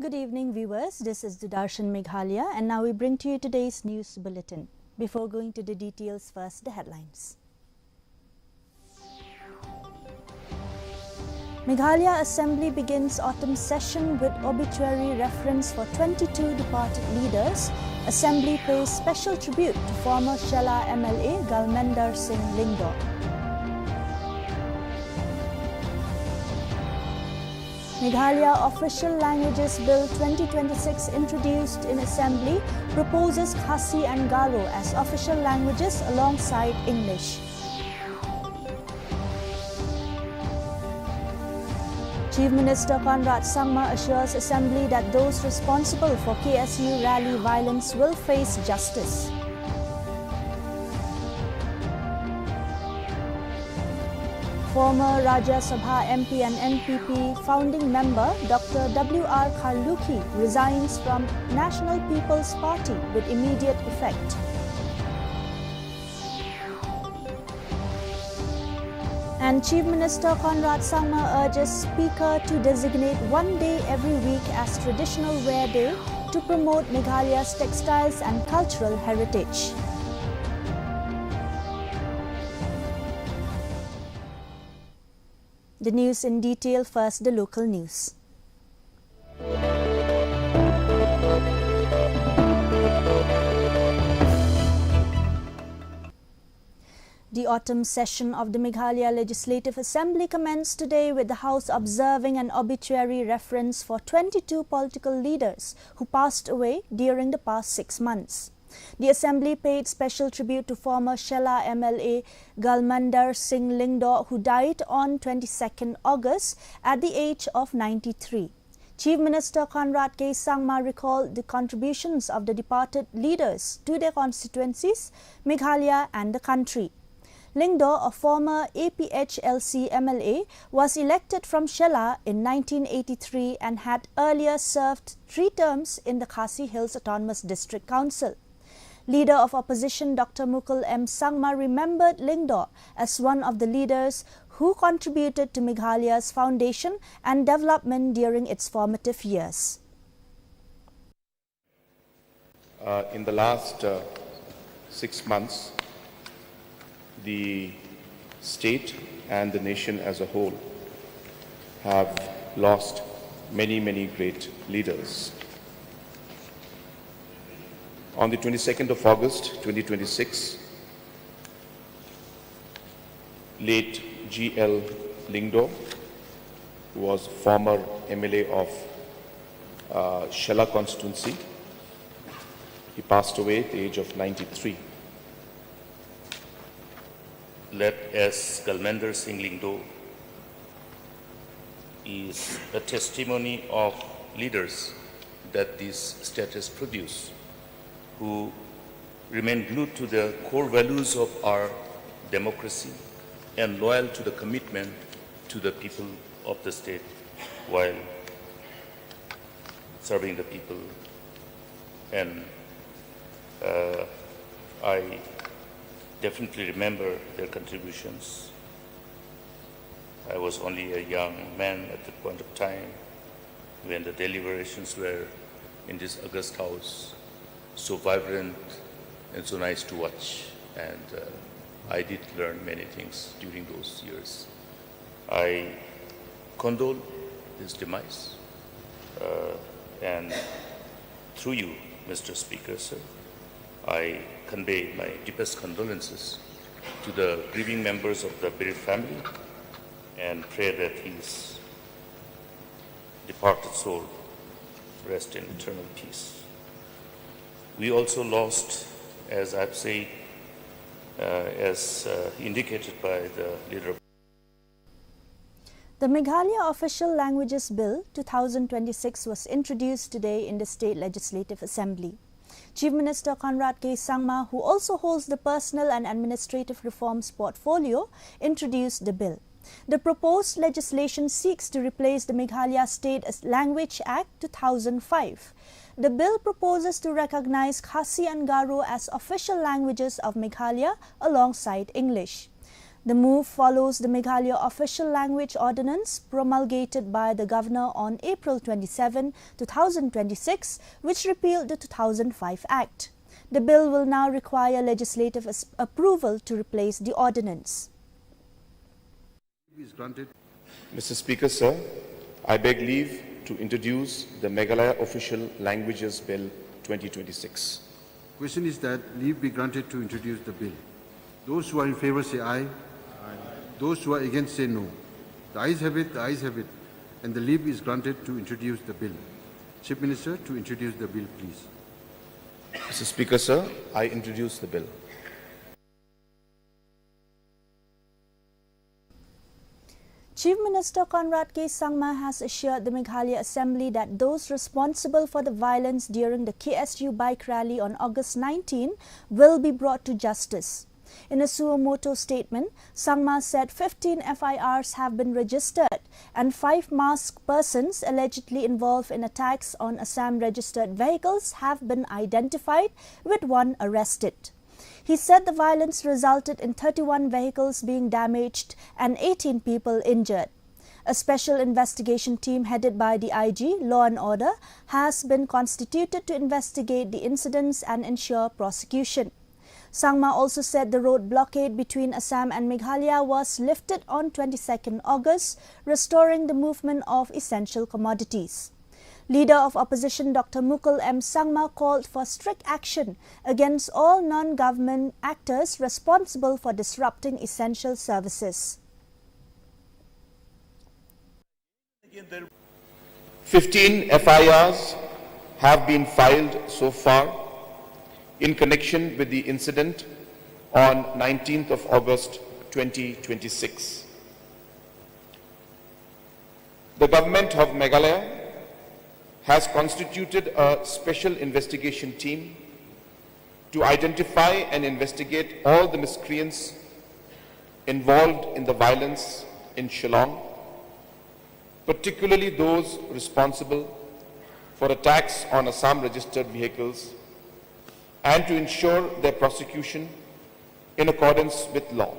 Good evening, viewers. This is Dudarshan Meghalaya, and now we bring to you today's news bulletin. Before going to the details, first the headlines. Meghalaya Assembly begins autumn session with obituary reference for 22 departed leaders. Assembly pays special tribute to former Shela MLA Galmender Singh Lingdo. Meghalaya Official Languages Bill 2026 introduced in Assembly proposes Khasi and Garo as official languages alongside English. Chief Minister Conrad Sangma assures Assembly that those responsible for KSU rally violence will face justice. Former Rajya Sabha MP and NPP founding member Dr. W.R. Kharlukhi resigns from National People's Party with immediate effect. And Chief Minister Conrad Sangma urges Speaker to designate one day every week as Traditional Wear Day to promote Meghalaya's textiles and cultural heritage. The news in detail, first the local news. The autumn session of the Meghalaya Legislative Assembly commenced today with the House observing an obituary reference for 22 political leaders who passed away during the past 6 months. The Assembly paid special tribute to former Shela MLA Galmender Singh Lingdo, who died on 22nd August at the age of 93. Chief Minister Conrad K. Sangma recalled the contributions of the departed leaders to their constituencies, Meghalaya and the country. Lingdo, a former APHLC MLA, was elected from Shela in 1983 and had earlier served 3 terms in the Khasi Hills Autonomous District Council. Leader of Opposition Dr. Mukul M. Sangma remembered Lingdo as one of the leaders who contributed to Meghalaya's foundation and development during its formative years. In the last 6 months, the state and the nation as a whole have lost many great leaders. On the 22nd of August 2026, late G.L. Lingdo, who was former MLA of Shela constituency, he passed away at the age of 93. Let S. Galmender Singh Lingdo is a testimony of leaders that this state has produced, who remain glued to the core values of our democracy and loyal to the commitment to the people of the state while serving the people. And I definitely remember their contributions. I was only a young man at that point of time when the deliberations were in this august house, so vibrant and so nice to watch. And I did learn many things during those years. I condole his demise, and through you, Mr. Speaker, sir, I convey my deepest condolences to the grieving members of the bereaved family and pray that his departed soul rest in eternal peace. We also lost, as I've said, as indicated by the leader. The Meghalaya Official Languages Bill 2026 was introduced today in the State Legislative Assembly. Chief Minister Conrad K. Sangma, who also holds the Personal and Administrative Reforms portfolio, introduced the bill. The proposed legislation seeks to replace the Meghalaya State Language Act 2005. The bill proposes to recognize Khasi and Garo as official languages of Meghalaya alongside English. The move follows the Meghalaya Official Language Ordinance promulgated by the Governor on April 27, 2026, which repealed the 2005 Act. The bill will now require legislative approval to replace the ordinance. Mr. Speaker, sir, I beg leave to introduce the Meghalaya Official Languages Bill 2026. Question is that leave be granted to introduce the bill. Those who are in favor say aye. Those who are against say no. The ayes have it, and the leave is granted to introduce the bill. Chief Minister, to introduce the bill, please. Mr. Speaker, sir, I introduce the bill. Chief Minister Conrad K. Sangma has assured the Meghalaya Assembly that those responsible for the violence during the KSU bike rally on August 19 will be brought to justice. In a suo motu statement, Sangma said 15 FIRs have been registered and 5 masked persons allegedly involved in attacks on Assam-registered vehicles have been identified, with 1 arrested. He said the violence resulted in 31 vehicles being damaged and 18 people injured. A special investigation team headed by the IG, Law and Order, has been constituted to investigate the incidents and ensure prosecution. Sangma also said the road blockade between Assam and Meghalaya was lifted on 22nd August, restoring the movement of essential commodities. Leader of Opposition Dr. Mukul M. Sangma called for strict action against all non-government actors responsible for disrupting essential services. 15 FIRs have been filed so far in connection with the incident on 19th of August 2026. The government of Meghalaya has constituted a special investigation team to identify and investigate all the miscreants involved in the violence in Shillong, particularly those responsible for attacks on Assam-registered vehicles, and to ensure their prosecution in accordance with law.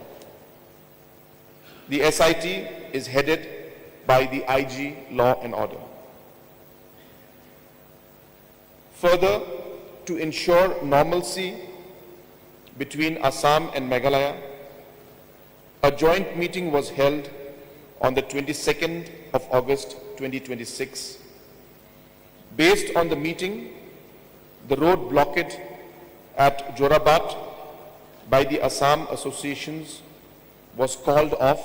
The SIT is headed by the IG, Law and Order. Further, to ensure normalcy between Assam and Meghalaya, a joint meeting was held on the 22nd of August 2026. Based on the meeting, the road blockade at Jorabat by the Assam associations was called off,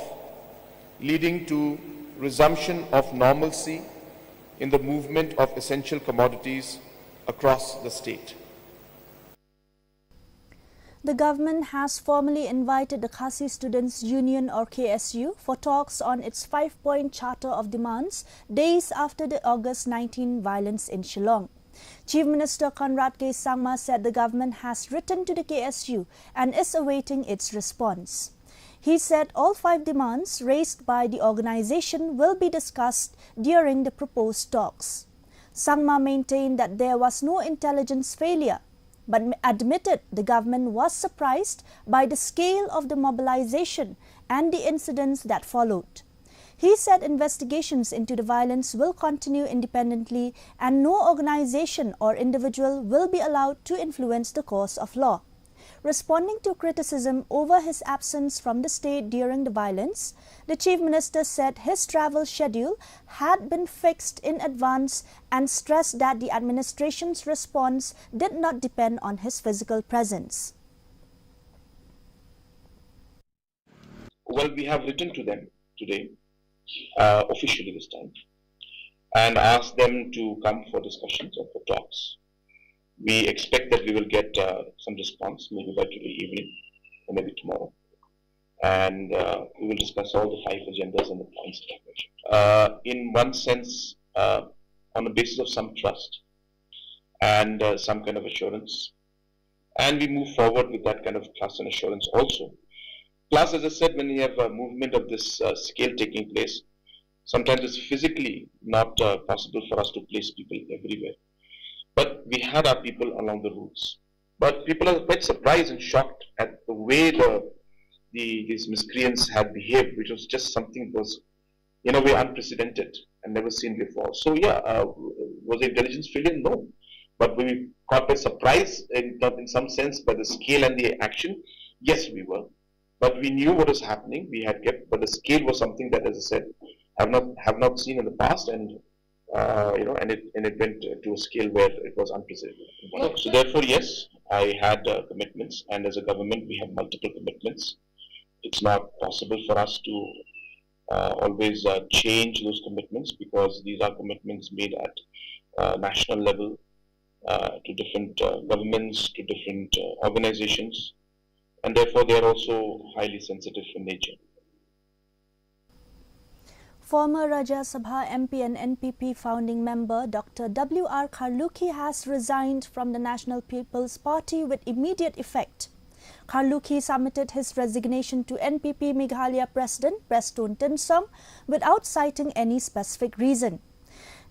leading to resumption of normalcy in the movement of essential commodities across the state. The government has formally invited the Khasi Students' Union or KSU for talks on its 5-point charter of demands days after the August 19 violence in Shillong. Chief Minister Conrad K. Sangma said the government has written to the KSU and is awaiting its response. He said all 5 demands raised by the organization will be discussed during the proposed talks. Sangma maintained that there was no intelligence failure, but admitted the government was surprised by the scale of the mobilization and the incidents that followed. He said investigations into the violence will continue independently and no organization or individual will be allowed to influence the course of law. Responding to criticism over his absence from the state during the violence, the Chief Minister said his travel schedule had been fixed in advance and stressed that the administration's response did not depend on his physical presence. Well, we have written to them today, officially this time, and asked them to come for discussions or for talks. We expect that we will get some response, maybe by today evening or maybe tomorrow. And we will discuss all the 5 agendas and the points that I mentioned. In one sense, on the basis of some trust and some kind of assurance. And we move forward with that kind of trust and assurance also. Plus, as I said, when you have a movement of this scale taking place, sometimes it's physically not possible for us to place people everywhere. But we had our people along the routes. But people are quite surprised and shocked at the way the these miscreants had behaved, which was just something that was in a way unprecedented and never seen before. So yeah, was the intelligence failure? No, but were we caught by surprise in some sense by the scale and the action? Yes, we were, but we knew what was happening. We had kept, but the scale was something that, as I said, have not seen in the past, and and it went to a scale where it was unprecedented. So therefore, yes, I had commitments, and as a government, we have multiple commitments. It's not possible for us to always change those commitments, because these are commitments made at national level to different governments, to different organizations, and therefore they are also highly sensitive in nature. Former Rajya Sabha MP and NPP founding member Dr. W.R. Kharlukhi has resigned from the National People's Party with immediate effect. Kharlukhi submitted his resignation to NPP Meghalaya President Prestone Tinsong without citing any specific reason.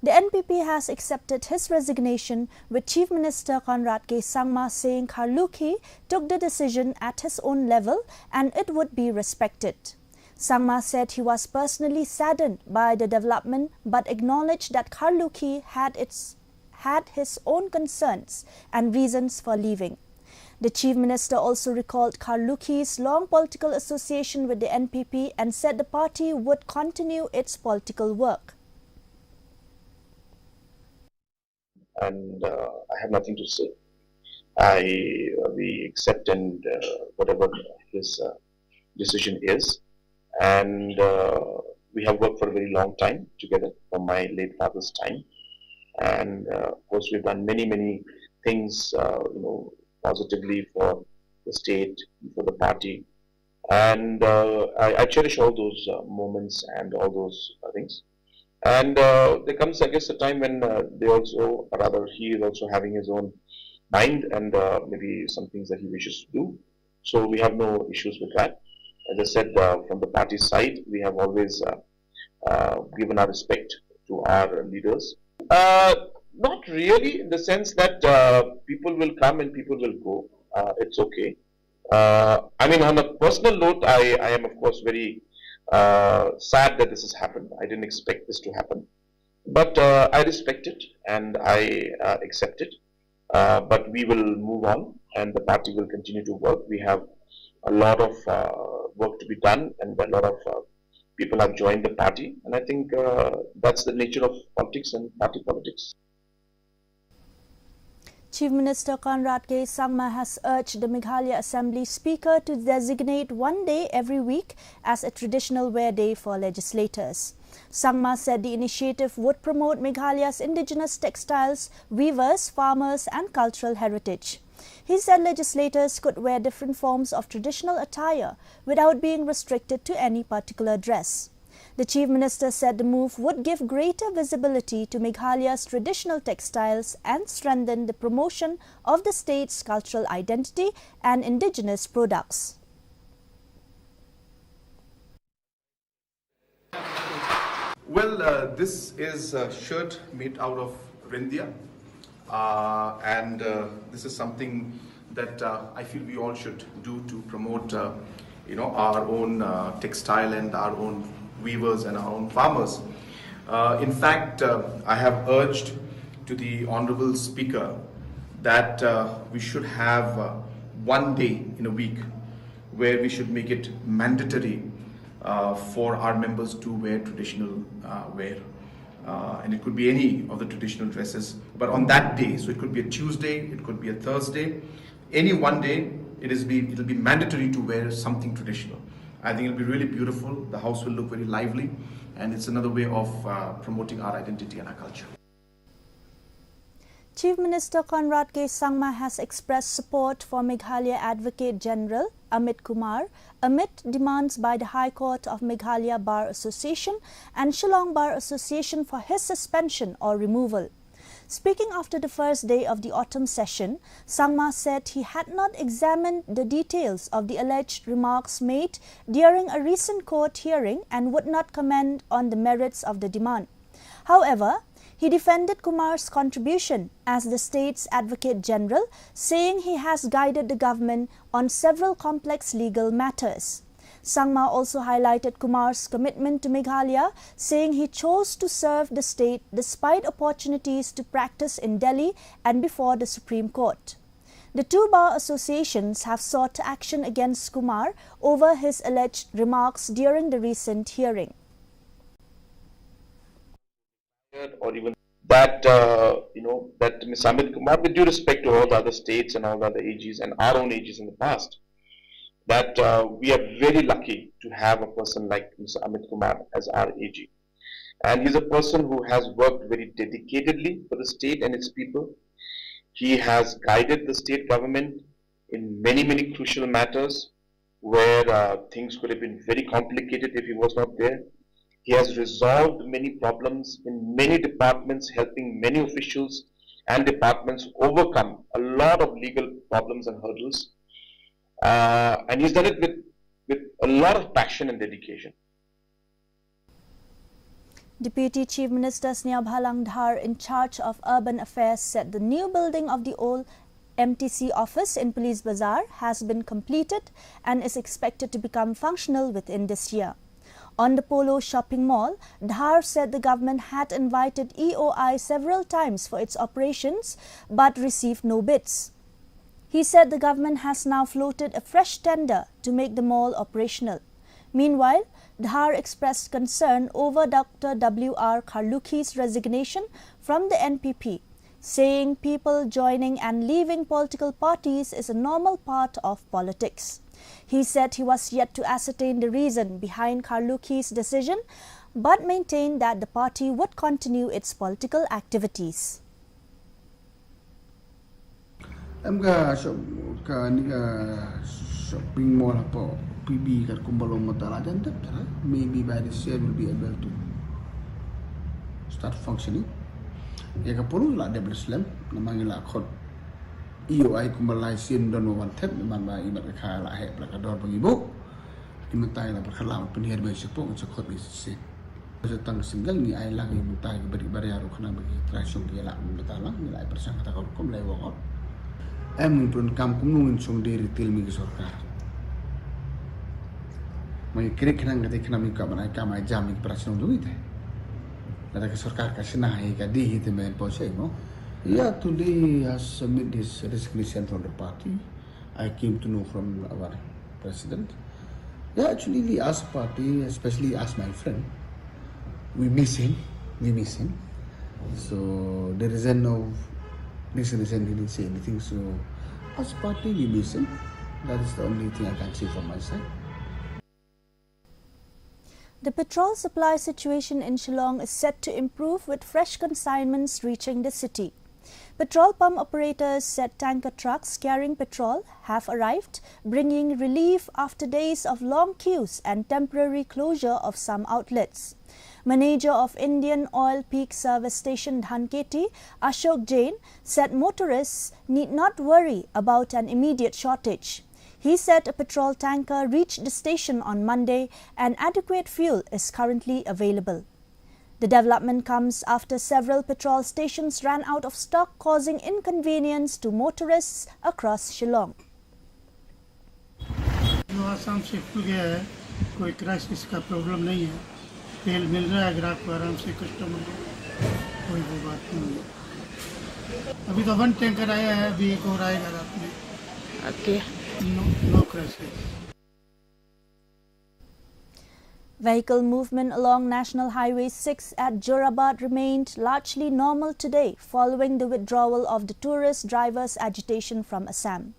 The NPP has accepted his resignation, with Chief Minister Conrad K. Sangma saying Kharlukhi took the decision at his own level and it would be respected. Sangma said he was personally saddened by the development, but acknowledged that Kharlukhi had his own concerns and reasons for leaving. The Chief Minister also recalled Kharlukhi's long political association with the NPP and said the party would continue its political work. And I have nothing to say. We accept and whatever his decision is. And we have worked for a very long time together, from my late father's time, and of course we've done many things, positively for the state, for the party, and I cherish all those moments and all those things. And there comes, I guess, a time when he is also having his own mind and maybe some things that he wishes to do. So we have no issues with that. As I said, from the party side, we have always given our respect to our leaders. Not really, in the sense that people will come and people will go. It's okay. I mean, on a personal note, I am, of course, very sad that this has happened. I didn't expect this to happen. But I respect it and I accept it. But we will move on, and the party will continue to work. We have a lot of work to be done, and a lot of people have joined the party, and I think that's the nature of politics and party politics. Chief Minister Conrad K. Sangma has urged the Meghalaya Assembly Speaker to designate one day every week as a traditional wear day for legislators. Sangma said the initiative would promote Meghalaya's indigenous textiles, weavers, farmers and cultural heritage. He said legislators could wear different forms of traditional attire without being restricted to any particular dress. The Chief Minister said the move would give greater visibility to Meghalaya's traditional textiles and strengthen the promotion of the state's cultural identity and indigenous products. Well, this is a shirt made out of Rindia, and this is something that I feel we all should do to promote, our own textile and our own weavers and our own farmers. In fact, I have urged to the Honorable Speaker that we should have one day in a week where we should make it mandatory for our members to wear traditional wear. And it could be any of the traditional dresses, but on that day, so it could be a Tuesday, it could be a Thursday, any one day, it'll be mandatory to wear something traditional. I think it'll be really beautiful, the house will look very lively, and it's another way of promoting our identity and our culture. Chief Minister Conrad K. Sangma has expressed support for Meghalaya Advocate General Amit Kumar amid demands by the High Court of Meghalaya Bar Association and Shillong Bar Association for his suspension or removal. Speaking after the first day of the autumn session, Sangma said he had not examined the details of the alleged remarks made during a recent court hearing and would not comment on the merits of the demand. However, he defended Kumar's contribution as the state's Advocate General, saying he has guided the government on several complex legal matters. Sangma also highlighted Kumar's commitment to Meghalaya, saying he chose to serve the state despite opportunities to practice in Delhi and before the Supreme Court. The two bar associations have sought action against Kumar over his alleged remarks during the recent hearing. Or even that, that Mr. Amit Kumar, with due respect to all the other states and all the other AGs and our own AGs in the past, that we are very lucky to have a person like Mr. Amit Kumar as our AG. And he's a person who has worked very dedicatedly for the state and its people. He has guided the state government in many, many crucial matters where things could have been very complicated if he was not there. He has resolved many problems in many departments, helping many officials and departments overcome a lot of legal problems and hurdles. And he's done it with a lot of passion and dedication. Deputy Chief Minister Sneha Bhalang Dhar, in charge of urban affairs, said the new building of the old MTC office in Police Bazaar has been completed and is expected to become functional within this year. On the Polo shopping mall, Dhar said the government had invited EOI several times for its operations but received no bids. He said the government has now floated a fresh tender to make the mall operational. Meanwhile, Dhar expressed concern over Dr. W.R. Kharlukhi's resignation from the NPP, saying people joining and leaving political parties is a normal part of politics. He said he was yet to ascertain the reason behind Kharlukhi's decision, but maintained that the party would continue its political activities. Shopping mall po PB kat kumbalong matala dan maybe by this year will be able to start functioning. Ya kapuru la de Islam namangila khot EOI kumbalai sin don one tap man ba ibat ka la he la ka dor pangibo dimentai la berkhalam penihar ba sepo sekhot bi se tang single ni ai lang imentai beri bariaru khana bagi traction dia la betala ni lai persang kata kom lai wong em pun kam kumnung sung de retail mi sarkar mai kire khnang gati khna mi ka banai ka mai jam mi prasno du ite la ka sarkar ka sina hai ka di hite men pose no yeah, today has submit this resignation from the party. I came to know from our president. Yeah, actually we as party, especially as my friend, we miss him. So there is no resignation, didn't say anything. So as party we miss him. That is the only thing I can say from my side. The petrol supply situation in Shillong is set to improve with fresh consignments reaching the city. Petrol pump operators said tanker trucks carrying petrol have arrived, bringing relief after days of long queues and temporary closure of some outlets. Manager of Indian Oil Peak Service Station Dhanketi, Ashok Jain, said motorists need not worry about an immediate shortage. He said a petrol tanker reached the station on Monday and adequate fuel is currently available. The development comes after several petrol stations ran out of stock, causing inconvenience to motorists across Shillong. Assam से खुल गया है, कोई crisis का problem नहीं है, तेल मिल रहा है ग्राहक को आराम से, कस्टमर को कोई वो बात नहीं है। अभी तो 1 टैंकर आया है, अभी एक और आएगा रात में। Okay, no crisis. Vehicle movement along National Highway 6 at Jorabad remained largely normal today following the withdrawal of the tourist drivers' agitation from Assam.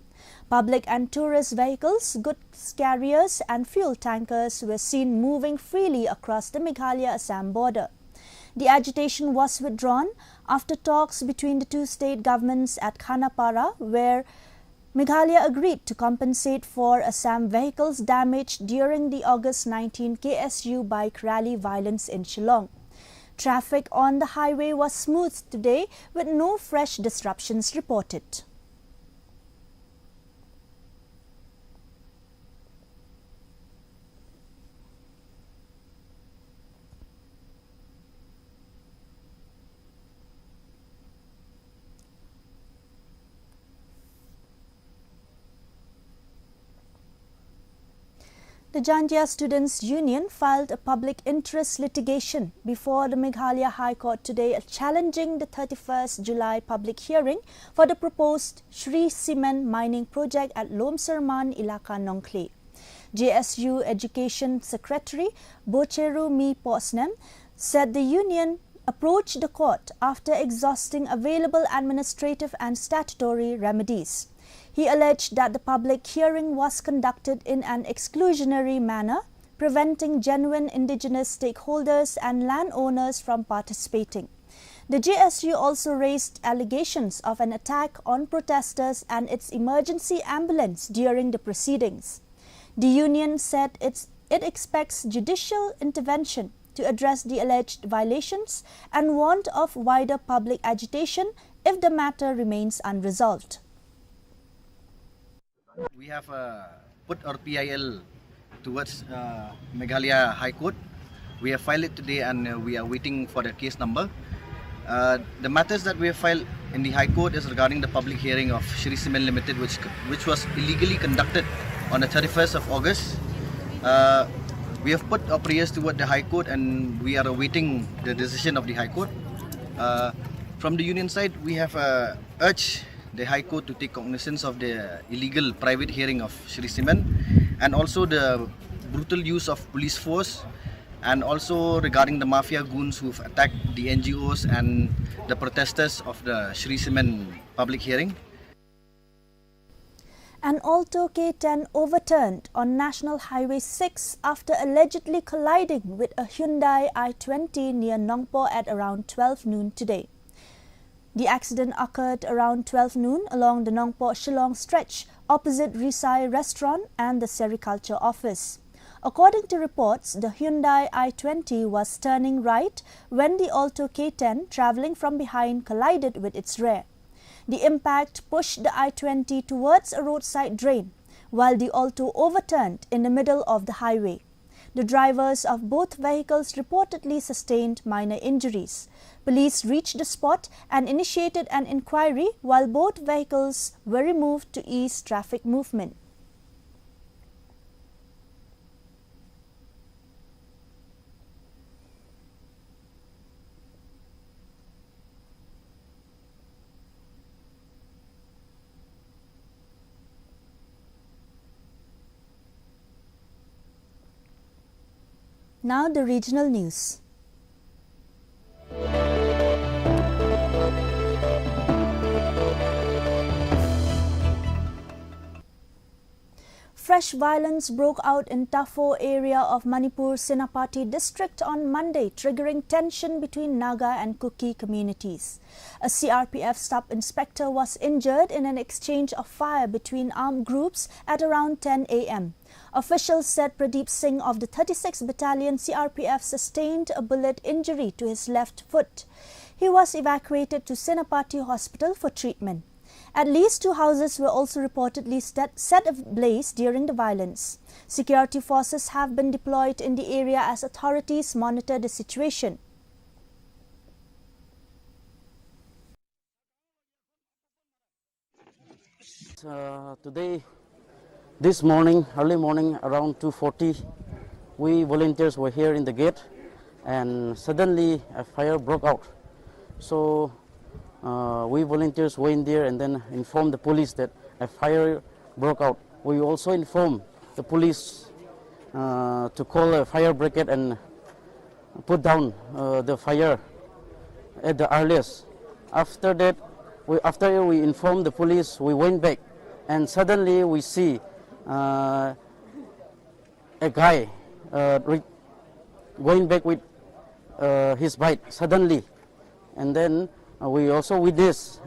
Public and tourist vehicles, goods carriers and fuel tankers were seen moving freely across the Meghalaya-Assam border. The agitation was withdrawn after talks between the two state governments at Khanapara, where Meghalaya agreed to compensate for Assam vehicles damaged during the August 19 KSU bike rally violence in Shillong. Traffic on the highway was smooth today with no fresh disruptions reported. The The Jantia Students' Union filed a public interest litigation before the Meghalaya High Court today, challenging the 31st July public hearing for the proposed Sri Cement mining project at Lomserman Ilaka Nongkle. JSU Education Secretary Bocheru Mi Posnem said the union approached the court after exhausting available administrative and statutory remedies. He alleged that the public hearing was conducted in an exclusionary manner, preventing genuine indigenous stakeholders and landowners from participating. The JSU also raised allegations of an attack on protesters and its emergency ambulance during the proceedings. The union said it expects judicial intervention to address the alleged violations and warned of wider public agitation if the matter remains unresolved. We have put our PIL towards Meghalaya High Court. We have filed it today and we are waiting for the case number. The matters that we have filed in the High Court is regarding the public hearing of Sri Cement Limited, which was illegally conducted on the 31st of August. We have put our prayers toward the High Court and we are awaiting the decision of the High Court. From the union side, we have urged the High Court to take cognizance of the illegal private hearing of Sri Cement and also the brutal use of police force, and also regarding the mafia goons who've attacked the NGOs and the protesters of the Sri Cement public hearing. An Alto K10 overturned on National Highway 6 after allegedly colliding with a Hyundai i20 near Nongpo at around 12 noon today. The accident occurred around 12 noon along the Nongpo-Shillong stretch opposite Risai restaurant and the Sericulture office. According to reports, the Hyundai i20 was turning right when the Alto K10 travelling from behind collided with its rear. The impact pushed the i20 towards a roadside drain, while the Alto overturned in the middle of the highway. The drivers of both vehicles reportedly sustained minor injuries. Police reached the spot and initiated an inquiry while both vehicles were removed to ease traffic movement. Now the regional news. Fresh violence broke out in Tafo area of Manipur Senapati district on Monday, triggering tension between Naga and Kuki communities. A CRPF sub-inspector was injured in an exchange of fire between armed groups at around 10 a.m. Officials said Pradeep Singh of the 36th Battalion CRPF sustained a bullet injury to his left foot. He was evacuated to Senapati Hospital for treatment. At least 2 houses were also reportedly set ablaze during the violence. Security forces have been deployed in the area as authorities monitor the situation. Today, this morning, early morning, around 2:40, we volunteers were here in the gate, and suddenly a fire broke out. So we volunteers went there and then informed the police that a fire broke out. We also informed the police to call a fire brigade and put down the fire at the earliest. After that, after we informed the police, we went back, and suddenly we see a guy going back with his bike suddenly, and then we also witnessed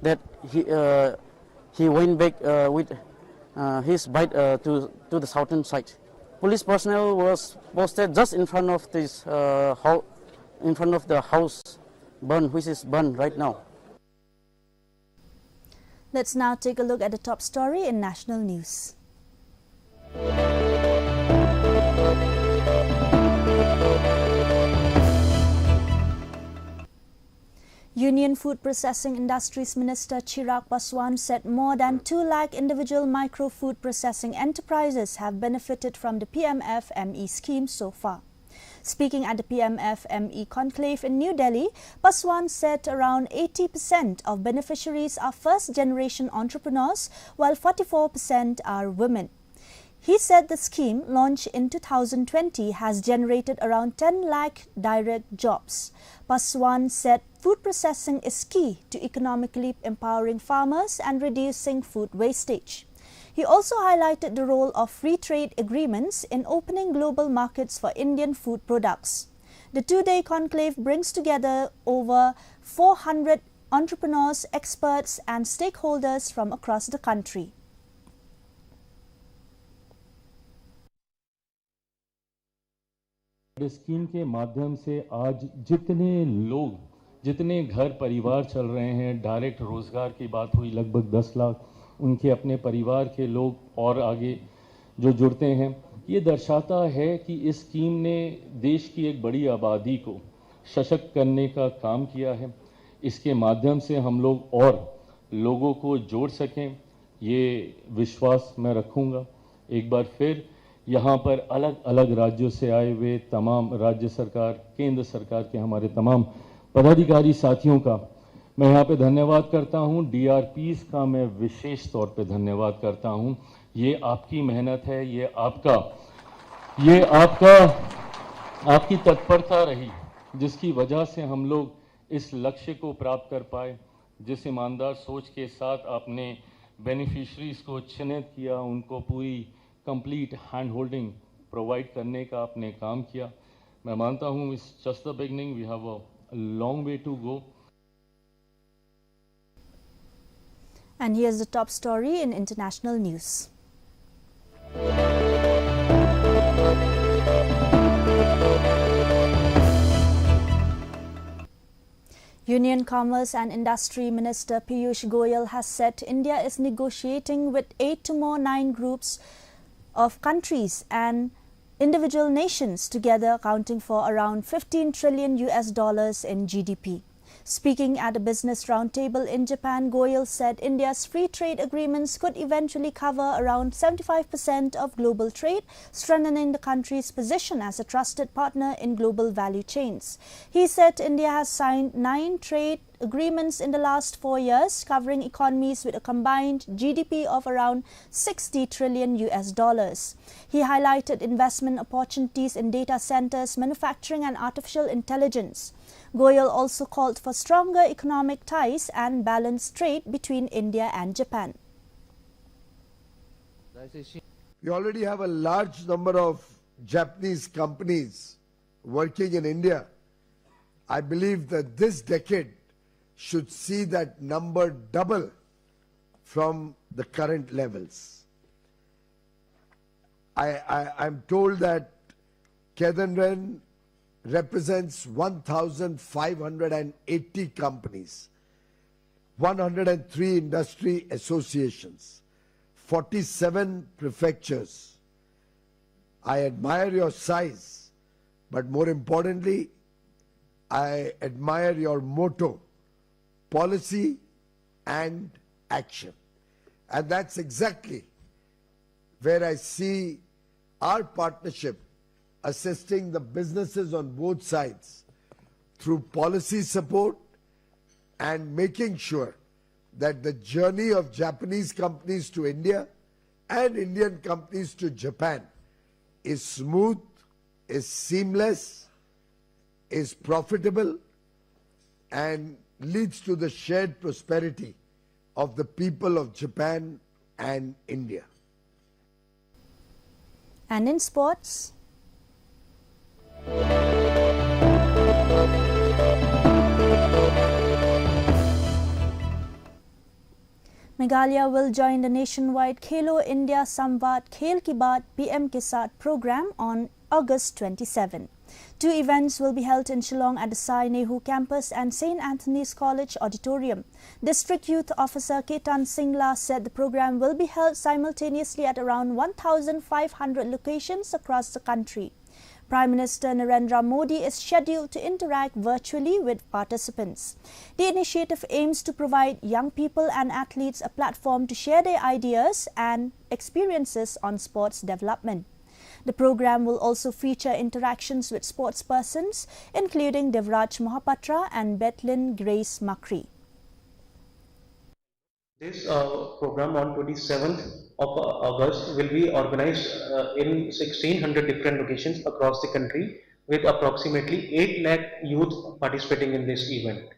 that he went back with his bike to the southern side. Police personnel was posted just in front of this in front of the house which is burned right now. Let's now take a look at the top story in national news. Union Food Processing Industries Minister Chirag Paswan said more than 2 lakh individual micro food processing enterprises have benefited from the PMF-ME scheme so far. Speaking at the PMF-ME conclave in New Delhi, Paswan said around 80% of beneficiaries are first-generation entrepreneurs, while 44% are women. He said the scheme, launched in 2020, has generated around 10 lakh direct jobs. Paswan said food processing is key to economically empowering farmers and reducing food wastage. He also highlighted the role of free trade agreements in opening global markets for Indian food products. The two-day conclave brings together over 400 entrepreneurs, experts and stakeholders from across the country. Scheme के माध्यम से आज जितने लोग, जितने घर परिवार चल रहे हैं, डायरेक्ट रोजगार की बात हुई, लगभग 10 लाख उनके अपने परिवार के लोग और आगे जो जुड़ते हैं, ये दर्शाता है कि इस स्कीम ने देश की एक बड़ी आबादी को सशक्त करने का काम किया है। इसके माध्यम से हम लोग और लोगों को जोड़ सकें, ये विश्वास मैं रखूंगा। एक बार फिर यहाँ पर अलग अलग राज्यों से आए हुए तमाम राज्य सरकार, केंद्र सरकार के हमारे तमाम पदाधिकारी साथियों का मैं यहाँ पे धन्यवाद करता हूँ। DRPs का मैं विशेष तौर पे धन्यवाद करता हूँ। ये आपकी मेहनत है, ये आपकी तत्परता रही, जिसकी वजह से हम लोग इस लक्ष्य को प्राप्त कर पाए। जिस ईमानदार सोच के साथ आपने बेनिफिशरीज को चिन्हित किया, उनको पूरी कंप्लीट हैंड होल्डिंग प्रोवाइड करने का आपने काम किया। मैं मानता हूँ इस just the beginning, we have a long way to go. And here's the top story in international news. Union Commerce and Industry Minister Piyush Goyal has said India is negotiating with 8 to more 9 groups of countries and individual nations together accounting for around $15 trillion in GDP. Speaking at a business roundtable in Japan, Goyal said India's free trade agreements could eventually cover around 75% of global trade, strengthening the country's position as a trusted partner in global value chains. He said India has signed 9 trade agreements in the last 4 years, covering economies with a combined GDP of around $60 trillion. He highlighted investment opportunities in data centers, manufacturing and artificial intelligence. Goyal also called for stronger economic ties and balanced trade between India and Japan. We already have a large number of Japanese companies working in India. I believe that this decade should see that number double from the current levels. I'm told that Kedanren represents 1,580 companies, 103 industry associations, 47 prefectures. I admire your size, but more importantly, I admire your motto, policy and action. And that's exactly where I see our partnership assisting the businesses on both sides through policy support and making sure that the journey of Japanese companies to India and Indian companies to Japan is smooth, is seamless, is profitable, and leads to the shared prosperity of the people of Japan and India. And in sports, Meghalaya will join the nationwide Khelo India Samvad Khel Ki Baat PM Ke Saath program on August 27. 2 events will be held in Shillong at the Sai Nehu campus and St. Anthony's College auditorium. District Youth Officer Ketan Singla said the program will be held simultaneously at around 1,500 locations across the country. Prime Minister Narendra Modi is scheduled to interact virtually with participants. The initiative aims to provide young people and athletes a platform to share their ideas and experiences on sports development. The program will also feature interactions with sportspersons, including Devraj Mohapatra and Bethlyn Grace Makri. This program on 27th of August will be organized in 1600 different locations across the country with approximately 8 lakh youth participating in this event.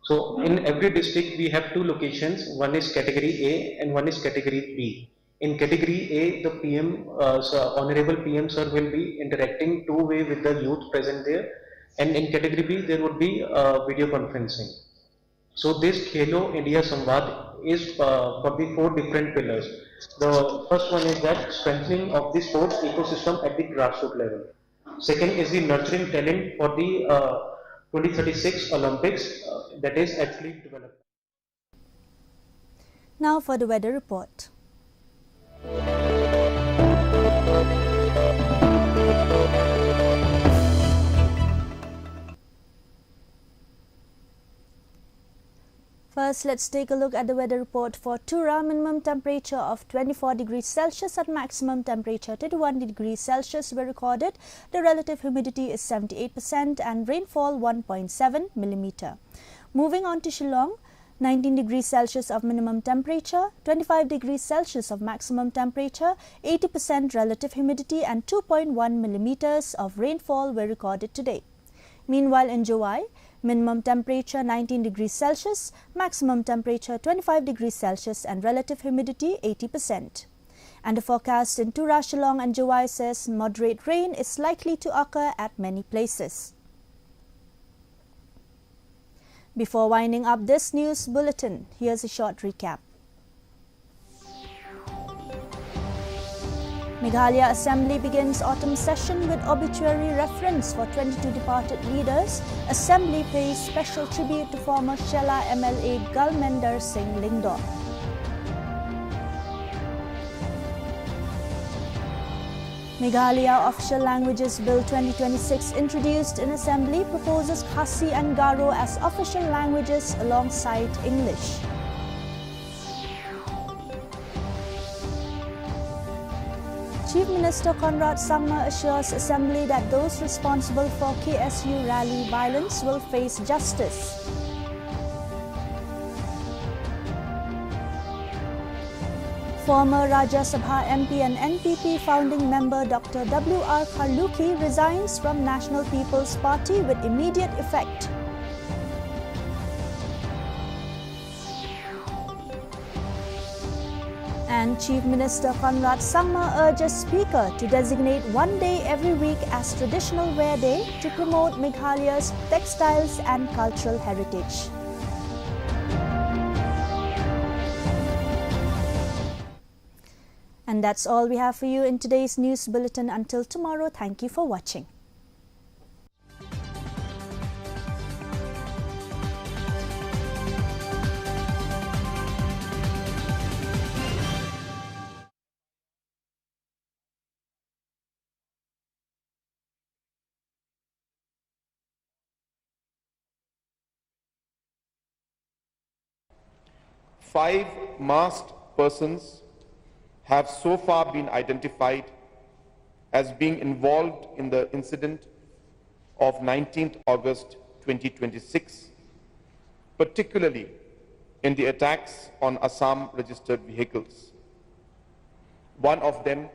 So in every district we have 2 locations, one is category A and one is category B. In category A, the PM, Honorable PM sir will be interacting two-way with the youth present there, and in category B there would be video conferencing. So this Khelo India Samvad is for the 4 different pillars. The first one is that strengthening of the sports ecosystem at the grassroots level. Second is the nurturing talent for the 2036 Olympics, that is athlete development. Now for the weather report. First, let's take a look at the weather report for Tura. Minimum temperature of 24 degrees Celsius and maximum temperature 31 degrees Celsius were recorded. The relative humidity is 78% and rainfall 1.7 millimeter. Moving on to Shillong, 19 degrees Celsius of minimum temperature, 25 degrees Celsius of maximum temperature, 80% relative humidity and 2.1 millimeters of rainfall were recorded today. Meanwhile, in Jowai, minimum temperature 19 degrees Celsius, maximum temperature 25 degrees Celsius and relative humidity 80%. And the forecast in Tura, Shillong and Jowai says moderate rain is likely to occur at many places. Before winding up this news bulletin, here's a short recap. Meghalaya Assembly begins autumn session with obituary reference for 22 departed leaders. Assembly pays special tribute to former Shela MLA Gulmender Singh Lingdor. Meghalaya Official Languages Bill 2026 introduced in Assembly proposes Khasi and Garo as official languages alongside English. Chief Minister Conrad Sangma assures Assembly that those responsible for KSU rally violence will face justice. Former Rajya Sabha MP and NPP founding member Dr. W.R. Kharlukhi resigns from National People's Party with immediate effect. And Chief Minister Conrad Sangma urges Speaker to designate one day every week as Traditional Wear Day to promote Meghalaya's textiles and cultural heritage. And that's all we have for you in today's news bulletin. Until tomorrow, thank you for watching. Five masked persons have so far been identified as being involved in the incident of 19th August 2026, particularly in the attacks on Assam registered vehicles. One of them